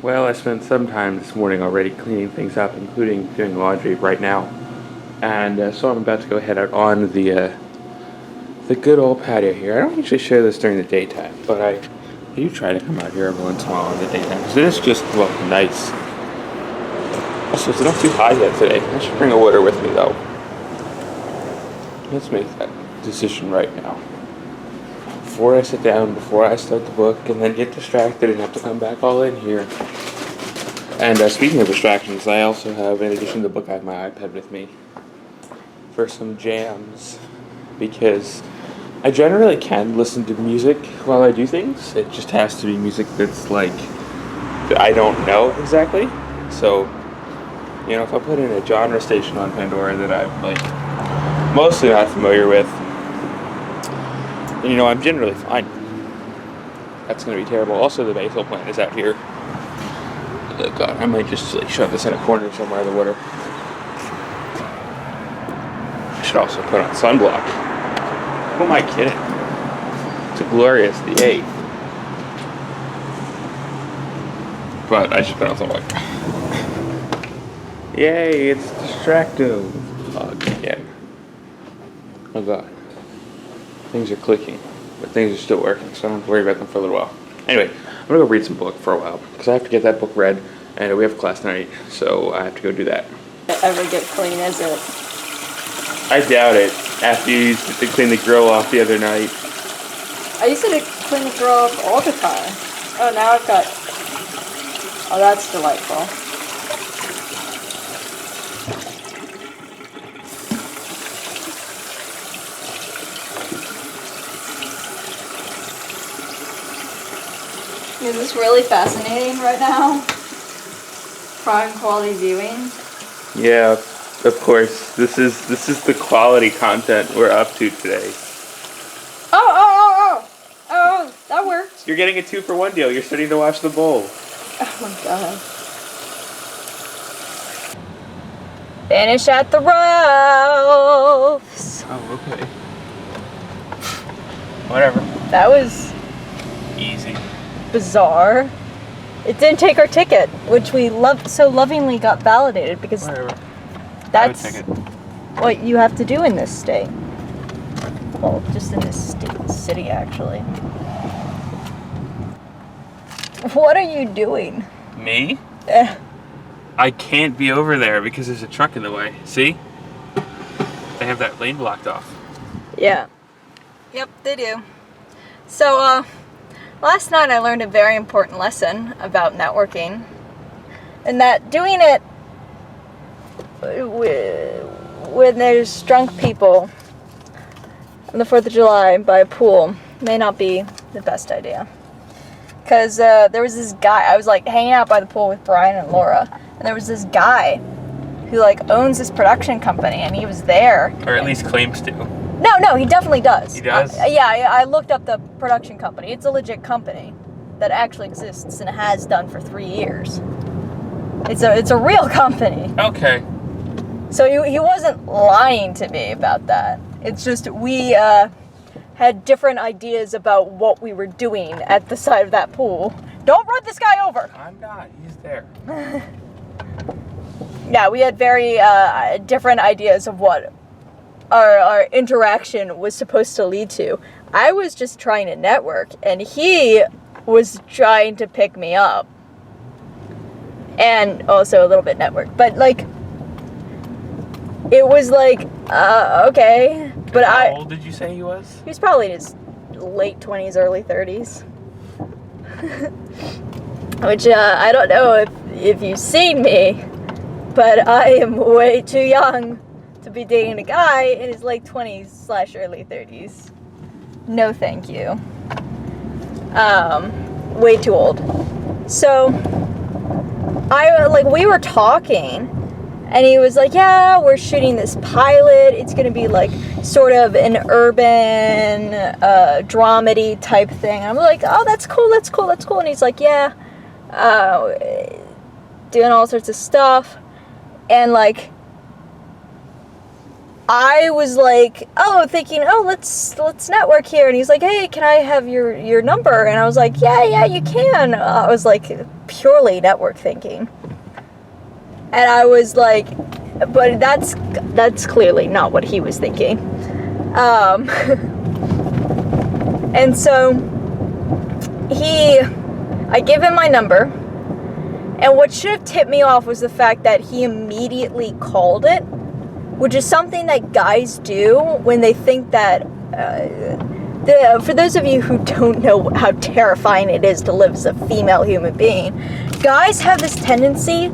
Well, I spent some time this morning already cleaning things up, including doing laundry right now. And so I'm about to go head out on the good old patio here. I don't usually share this during the daytime, but I do try to come out here every once in a while in the daytime because it is just, well, nice. Also, it's not too high yet today. I should bring a water with me, though. Let's make that decision right now. Before I sit down, before I start the book, and then get distracted and have to come back all in here. And speaking of distractions, I also have, in addition to the book, I have my iPad with me for some jams. Because I generally can listen to music while I do things. It just has to be music that's like, that I don't know exactly. So, you know, if I put in a genre station on Pandora that I'm like mostly not familiar with, you know, I'm generally fine. That's going to be terrible. Also, the basil plant is out here. Oh God, I might just like shove this in a corner somewhere in the water. I should also put on sunblock. Who am I kidding? It's a glorious day. But I should put on sunblock. Yay, it's distracto. Again. Oh God. Things are clicking, but things are still working, so I don't have to worry about them for a little while. Anyway, I'm gonna go read some book for a while, because I have to get that book read, and we have class tonight, so I have to go do that. Ever get clean, is it? I doubt it, after you used to clean the grill off the other night. I used to clean the grill off all the time. Oh, now I've got... Oh, that's delightful. Is this really fascinating right now? Prime quality viewing? Yeah, of course. This is the quality content we're up to today. Oh, that worked. You're getting a 2-for-1 deal. You're starting to watch The Bowl. Oh my God. Finish at the Ralphs. Oh, okay. Whatever. That was Easy. bizarre. It didn't take our ticket, which we so lovingly got validated because Whatever. that's ticket. what you have to do in this state. Well, just in this city, actually. What are you doing? Me? I can't be over there because there's a truck in the way. See? They have that lane blocked off. Yeah. Yep, they do. So, last night I learned a very important lesson about networking. And that doing it when there's drunk people on the 4th of July by a pool may not be the best idea. Because there was this guy, I was like hanging out by the pool with Brian and Laura, and there was this guy who like owns this production company, and he was there. Or at least claims to. No, he definitely does. He does? Yeah, I looked up the production company. It's a legit company that actually exists and has done for 3 years. It's a real company. Okay. So he wasn't lying to me about that. It's just we had different ideas about what we were doing at the side of that pool. Don't run this guy over! I'm not. He's there. Yeah, we had very different ideas of what our interaction was supposed to lead to. I was just trying to network, and he was trying to pick me up. And also a little bit network. But, like, it was like, okay. But How old did you say he was? He was probably in his late 20s, early 30s. Which, I don't know if you've seen me, but I am way too young to be dating a guy in his late 20s/early 30s. No thank you. Way too old. So, we were talking, and he was like, yeah, we're shooting this pilot. It's going to be like sort of an urban dramedy type thing. And I'm like, oh, that's cool. And he's like, yeah, doing all sorts of stuff. And like, I was like, thinking, let's network here. And he's like, hey, can I have your number? And I was like, yeah, you can. I was like purely network thinking. And I was like, but that's clearly not what he was thinking. And so I give him my number, and what should have tipped me off was the fact that he immediately called it, which is something that guys do when they think that, for those of you who don't know how terrifying it is to live as a female human being, guys have this tendency,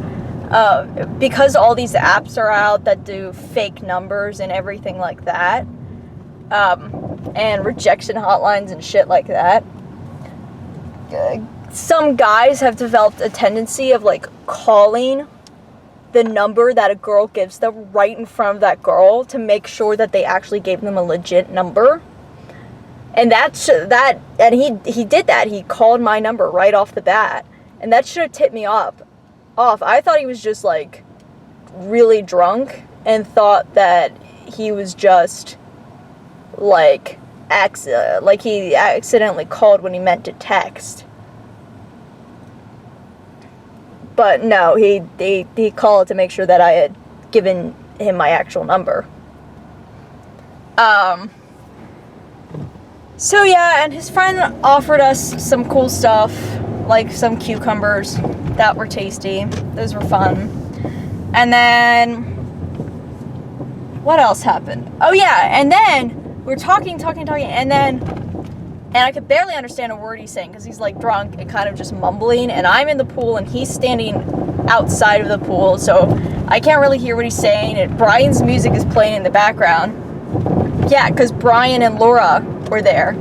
because all these apps are out that do fake numbers and everything like that, and rejection hotlines and shit like that, some guys have developed a tendency of like calling the number that a girl gives them right in front of that girl to make sure that they actually gave them a legit number. And and he did that. He called my number right off the bat, and that should have tipped me off. I thought he was just like really drunk and thought that he was just like he accidentally called when he meant to text. But no, he called to make sure that I had given him my actual number. So yeah, and his friend offered us some cool stuff, like some cucumbers that were tasty. Those were fun. And then, what else happened? Oh yeah, and then we're talking, and I could barely understand a word he's saying because he's like drunk and kind of just mumbling, and I'm in the pool and he's standing outside of the pool, so I can't really hear what he's saying, and Brian's music is playing in the background. Yeah, because Brian and Laura were there.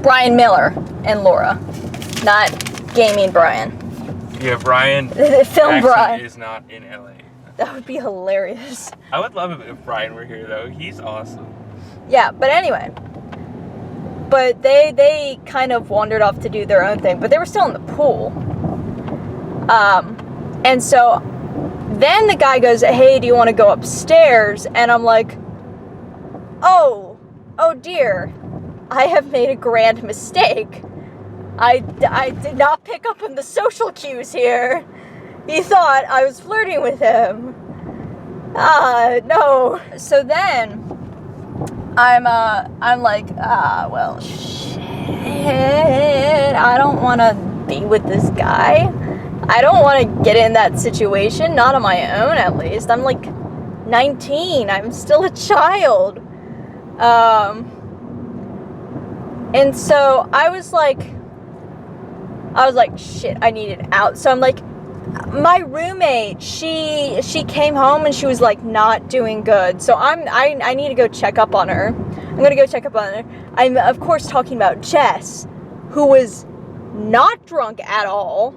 Brian Miller and Laura, not gaming Brian. Yeah, Brian. Film Brian is not in LA. That would be hilarious. I would love it if Brian were here, though. He's awesome. Yeah, but anyway. But they kind of wandered off to do their own thing, but they were still in the pool. And so then the guy goes, "Hey, do you want to go upstairs?" And I'm like, oh dear, I have made a grand mistake. I did not pick up on the social cues here. He thought I was flirting with him. No. So then I'm like, well, shit, I don't want to be with this guy. I don't want to get in that situation, not on my own at least. I'm like 19, I'm still a child. And so I was like, shit, I need it out. So I'm like, my roommate, she came home and she was like not doing good. So I need to go check up on her. I'm gonna go check up on her. I'm of course talking about Jess, who was not drunk at all,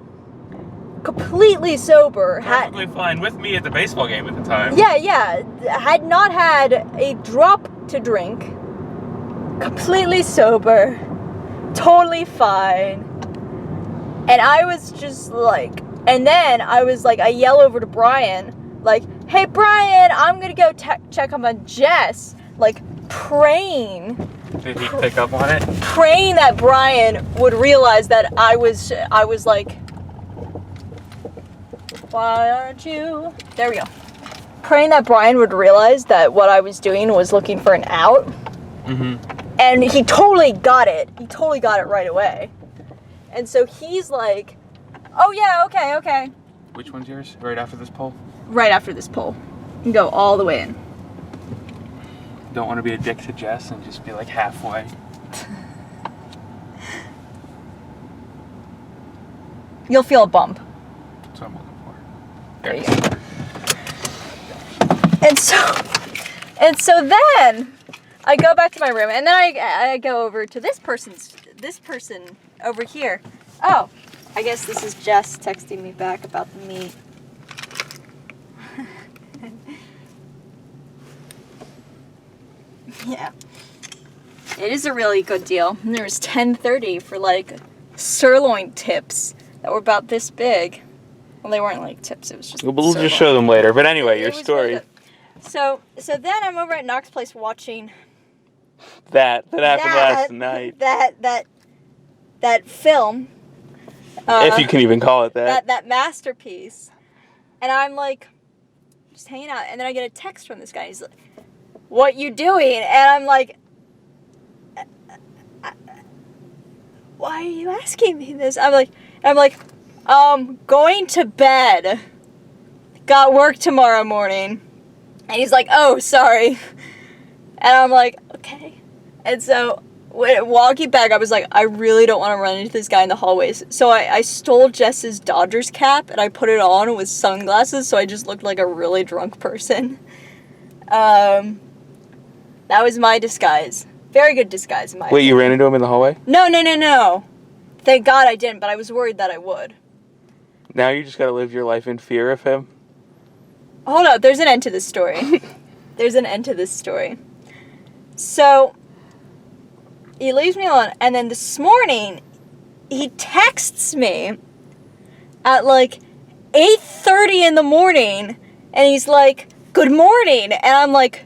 completely sober. Perfectly fine with me at the baseball game at the time. Yeah, had not had a drop to drink, completely sober, totally fine. And I was just like, and then I was like, I yell over to Brian, like, "Hey Brian, I'm gonna go check up on Jess," like praying. Did he pick up on it? Praying that Brian would realize that I was like, "Why aren't you?" There we go. Praying that Brian would realize that what I was doing was looking for an out. Mm-hmm. And he totally got it. He totally got it right away. And so he's like, "Oh yeah, okay." Which one's yours? Right after this pole? Right after this pole. And go all the way in. Don't want to be a dick to Jess and just be like halfway. You'll feel a bump. That's what I'm looking for. There you go. And so then I go back to my room, and then I go over to this person over here. Oh, I guess this is Jess texting me back about the meat. Yeah. It is a really good deal. And there was $10.30 for like sirloin tips that were about this big. Well, they weren't like tips, it was just We'll sirloin. just show them later. But anyway, your It was story. really good. So then I'm over at Nock's place watching That happened last night. That film. If you can even call it that. That masterpiece. And I'm like, just hanging out. And then I get a text from this guy. He's like, what you doing? And I'm like, why are you asking me this? I'm like, going to bed. Got work tomorrow morning. And he's like, oh, sorry. And I'm like, okay. And so walking back, I was like, I really don't want to run into this guy in the hallways. So I stole Jess's Dodgers cap and I put it on with sunglasses, so I just looked like a really drunk person. That was my disguise. Very good disguise, in my opinion. You ran into him in the hallway? No. Thank God I didn't, but I was worried that I would. Now you just gotta live your life in fear of him? Hold up, there's an end to this story. So, he leaves me alone, and then this morning, he texts me at like 8:30 in the morning, and he's like, good morning, and I'm like,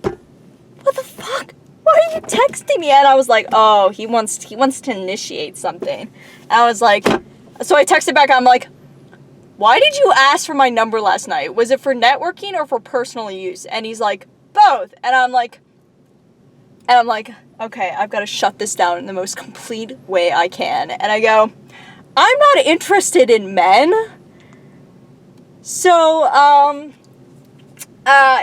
what the fuck? Why are you texting me? And I was like, oh, he wants to initiate something. And I was like, so I texted back, I'm like, why did you ask for my number last night? Was it for networking or for personal use? And he's like, both. And I'm like, okay, I've got to shut this down in the most complete way I can. And I go, I'm not interested in men. So,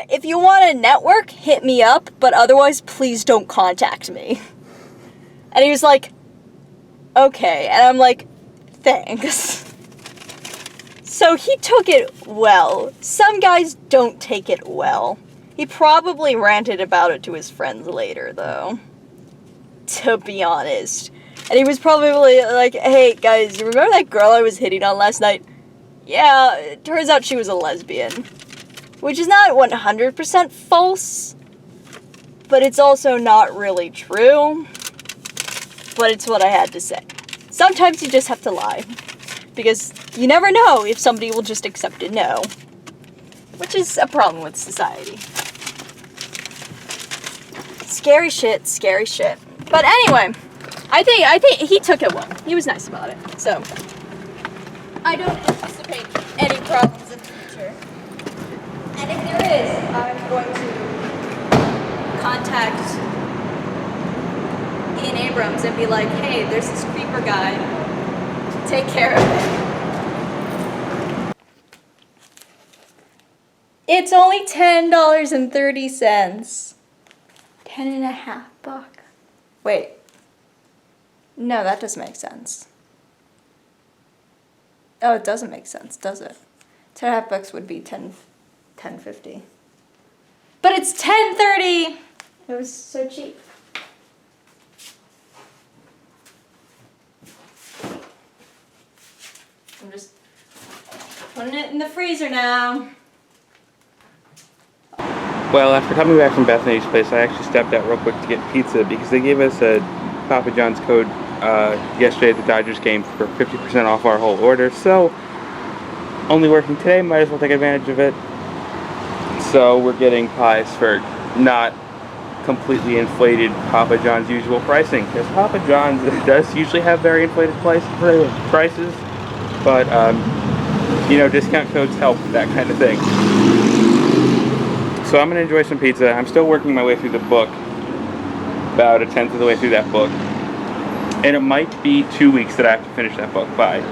if you want to network, hit me up, but otherwise, please don't contact me. And he was like, okay. And I'm like, thanks. So he took it well. Some guys don't take it well. He probably ranted about it to his friends later, though. To be honest. And he was probably like, hey, guys, you remember that girl I was hitting on last night? Yeah, it turns out she was a lesbian. Which is not 100% false, but it's also not really true. But it's what I had to say. Sometimes you just have to lie. Because you never know if somebody will just accept a no. Which is a problem with society. Scary shit. But anyway, I think he took it well. He was nice about it. So, I don't anticipate any problems in the future. And if there is, I'm going to contact Ian Abrams and be like, hey, there's this creeper guy. Take care of it. It's only $10.30. 10 and a half bucks. Wait. No, that doesn't make sense. Oh, it doesn't make sense, does it? 10 and a half bucks would be $10.50. But it's $10.30. It was so cheap. I'm just putting it in the freezer now. Well, after coming back from Bethany's place, I actually stepped out real quick to get pizza because they gave us a Papa John's code yesterday at the Dodgers game for 50% off our whole order. So, only working today, might as well take advantage of it. So, we're getting pies for not completely inflated Papa John's usual pricing. Because Papa John's does usually have very inflated prices. But, discount codes help, that kind of thing. So I'm going to enjoy some pizza. I'm still working my way through the book. About a tenth of the way through that book. And it might be 2 weeks that I have to finish that book by.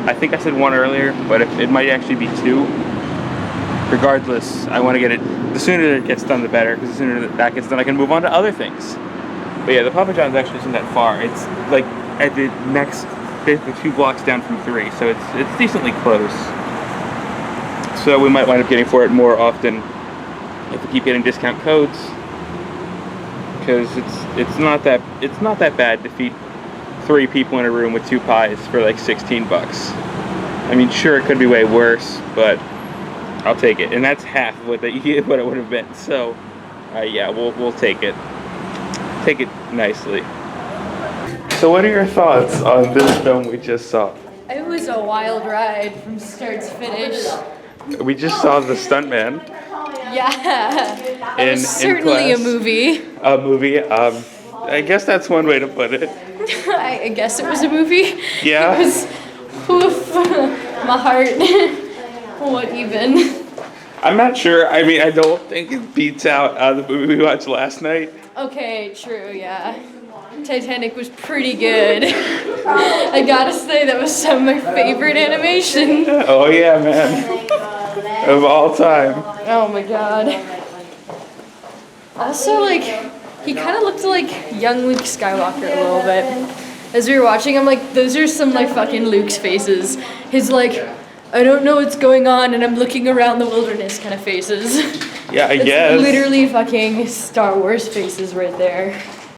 I think I said one earlier, but it might actually be 2. Regardless, I want to get it, the sooner it gets done the better, because the sooner that gets done I can move on to other things. But yeah, the Papa John's actually isn't that far. It's like at the next, basically 2 blocks down from 3, so it's decently close. So we might wind up getting for it more often if we keep getting discount codes, because it's not that bad to feed 3 people in a room with 2 pies for like $16. I mean, sure, it could be way worse, but I'll take it, and that's half of what it would have been. So, yeah, we'll take it. Take it nicely. So, what are your thoughts on this film we just saw? It was a wild ride from start to finish. We just saw The Stuntman. Yeah, it was certainly a movie. A movie. I guess that's one way to put it. I guess it was a movie. Yeah. It was, oof, my heart. What even? I'm not sure. I mean, I don't think it beats out the movie we watched last night. Okay, true, yeah. Titanic was pretty good. I gotta say, that was some of my favorite animation. Oh yeah, man. Of all time. Oh my god. Also, like, he kind of looked like young Luke Skywalker a little bit. As we were watching, I'm like, those are some, like, fucking Luke's faces. His, like, I don't know what's going on and I'm looking around the wilderness kind of faces. Yeah, I It's guess. literally fucking Star Wars faces right there.